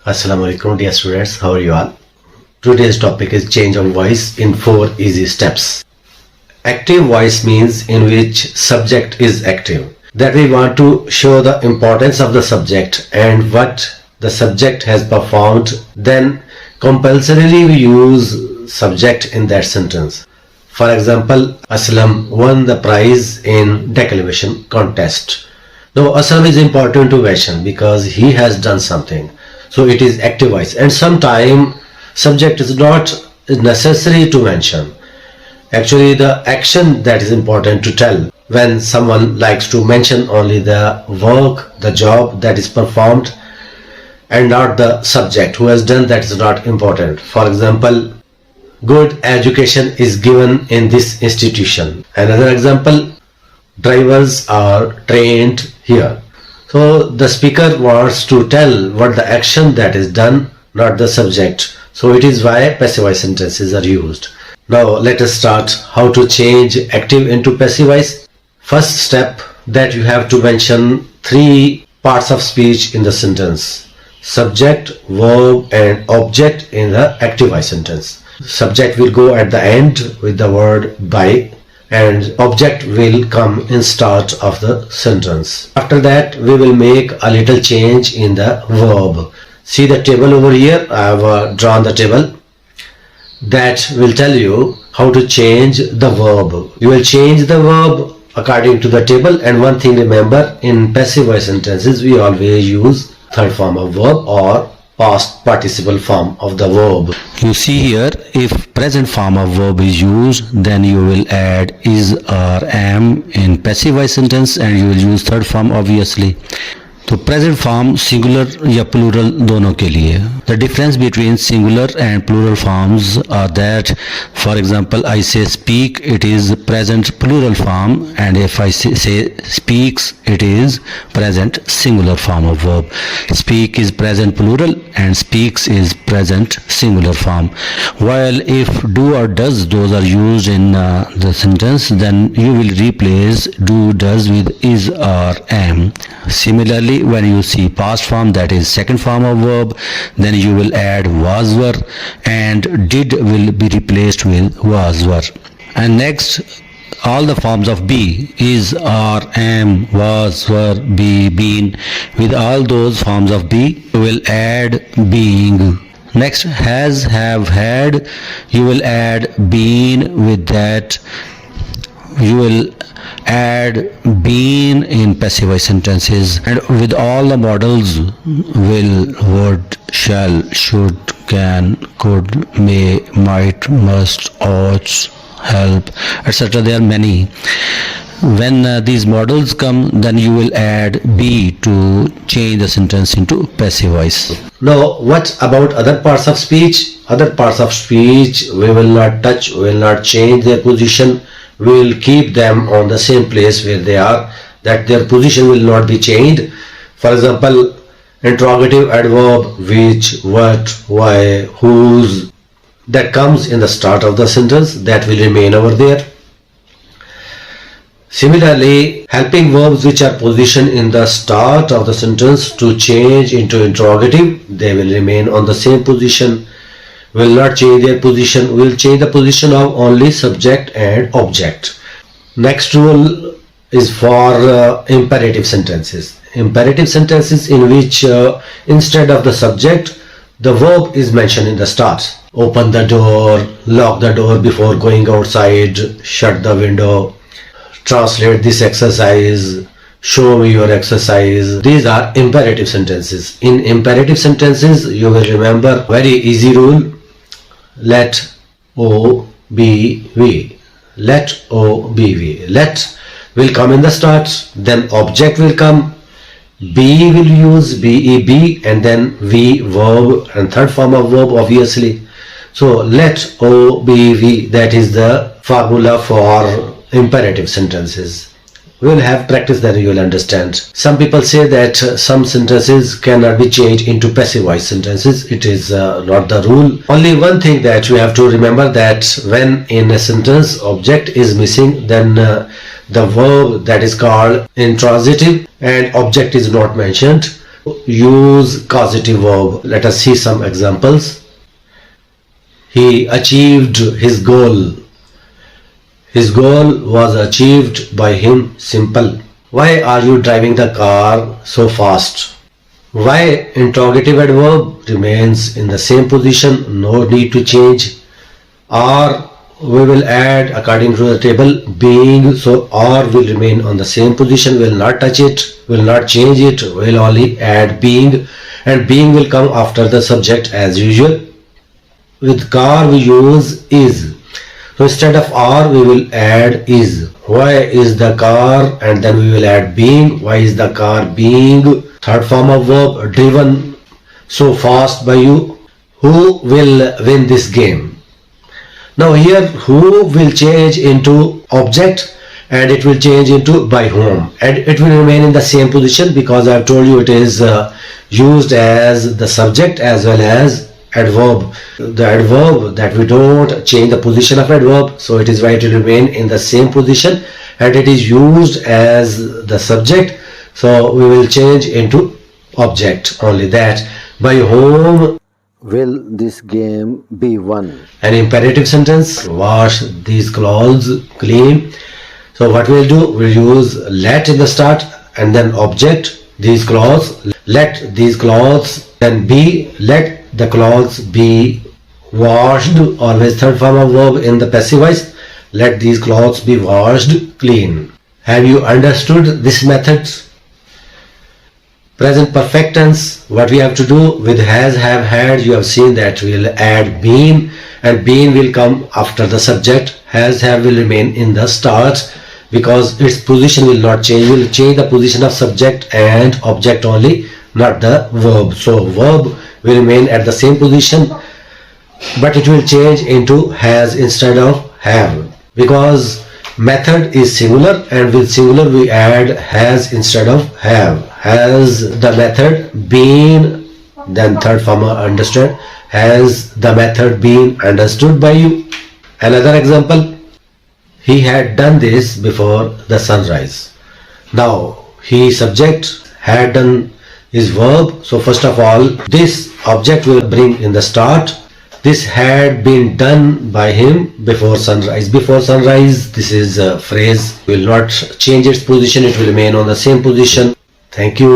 Assalamu alaikum dear students, how are you all? Today's topic is change of voice in 4 easy steps. Active voice means in which subject is active. That we want to show the importance of the subject and what the subject has performed, then compulsorily we use subject in that sentence. For example, Aslam won the prize in declamation contest. Now Aslam is important to mention because he has done something. So it is active voice, and sometimes subject is not necessary to mention. Actually the action that is important to tell. When someone likes to mention only the work, the job that is performed and not the subject who has done, that is not important. For example, good education is given in this institution. Another example, drivers are trained here. So the speaker wants to tell what the action that is done, not the subject. So it is why passive voice sentences are used. Now let us start how to change active into passive voice. First step, that you have to mention 3 parts of speech in the sentence: subject, verb and object in the active voice sentence. Subject will go at the end with the word by, and object will come in start of the sentence. After that we will make a little change in the verb. See the table over here, I have drawn the table that will tell you how to change the verb. You will change the verb according to the table, and one thing remember, in passive voice sentences we always use third form of verb or past participle form of the verb. You see here, if present form of verb is used, then you will add is or am in passive voice sentence, and you will use third form obviously. तो present form singular या plural दोनों के लिए. The difference between singular and plural forms are that, for example I say speak, it is present plural form, and if I say speaks, it is present singular form of verb. Speak is present plural and speaks is present singular form. While if do or does, those are used in the sentence, then you will replace do, does with is or am. Similarly, when you see past form, that is second form of verb, then you will add was, were, and did will be replaced with was, were. And next, all the forms of be, is, are, am, was, were, be, been, with all those forms of be, you will add being. Next, has, have, had, you will add been with that. You will add been in passive voice sentences, and with all the models will, would, shall, should, can, could, may, might, must, ought, help, etc. There are many. When these models come, then you will add be to change the sentence into passive voice. Now what about other parts of speech? Other parts of speech we will not touch, we will not change their position, we will keep them on the same place where they are, that their position will not be changed. For example, interrogative adverb which, what, why, whose, that comes in the start of the sentence, that will remain over there. Similarly, helping verbs which are positioned in the start of the sentence to change into interrogative, they will remain on the same position, will not change their position, will change the position of only subject and object. Next rule is for imperative sentences. Imperative sentences in which instead of the subject, the verb is mentioned in the start. Open the door, lock the door before going outside, shut the window, translate this exercise, show me your exercise. These are imperative sentences. In imperative sentences, you will remember very easy rule. Let O be we. Let O be we. Let will come in the start, then object will come, be will use be, and then we, verb, and third form of verb obviously. So let O be we, that is the formula for imperative sentences. We will have practice, then you will understand. Some people say that some sentences cannot be changed into passive voice sentences. It is not the rule. Only one thing that you have to remember, that when in a sentence object is missing, then the verb that is called intransitive and object is not mentioned. use causative verb. Let us see some examples. He achieved his goal. His goal was achieved by him. Simple. Why are you driving the car so fast? Why interrogative adverb remains in the same position, no need to change. Or we will add according to the table being, so or will remain on the same position, will not touch it, will not change it, will only add being, and being will come after the subject as usual. With car we use is. So instead of are we will add is. Why is the car, and then we will add being. Why is the car being? Third form of verb, driven so fast by you. Who will win this game? Now here who will change into object and it will change into by whom, and it will remain in the same position because I have told you it is used as the subject as well as adverb. The adverb that we don't change the position of adverb, so it is why it will remain in the same position, and it is used as the subject, so we will change into object. Only that. By whom Will this game be won? an imperative sentence, wash these clothes clean. So what we'll do, we'll use let in the start and then object these clothes, let these clothes, then be, let the clothes be washed, always third form of verb in the passive voice, let these clothes be washed clean. Have you understood this method? Present perfect tense, what we have to do with has, have, had, you have seen that we will add been, and been will come after the subject. Has, have will remain in the start because its position will not change. We will change the position of subject and object only, not the verb. So verb will remain at the same position, but it will change into has instead of have because method is singular, and with singular we add has instead of have. Has the method been, then third form understood, has the method been understood by you? Another example, he had done this before the sunrise. Now he subject, had done is verb, so first of all this object will bring in the start. This had been done by him before sunrise. Before sunrise, this is a phrase, will not change its position, it will remain on the same position. Thank you.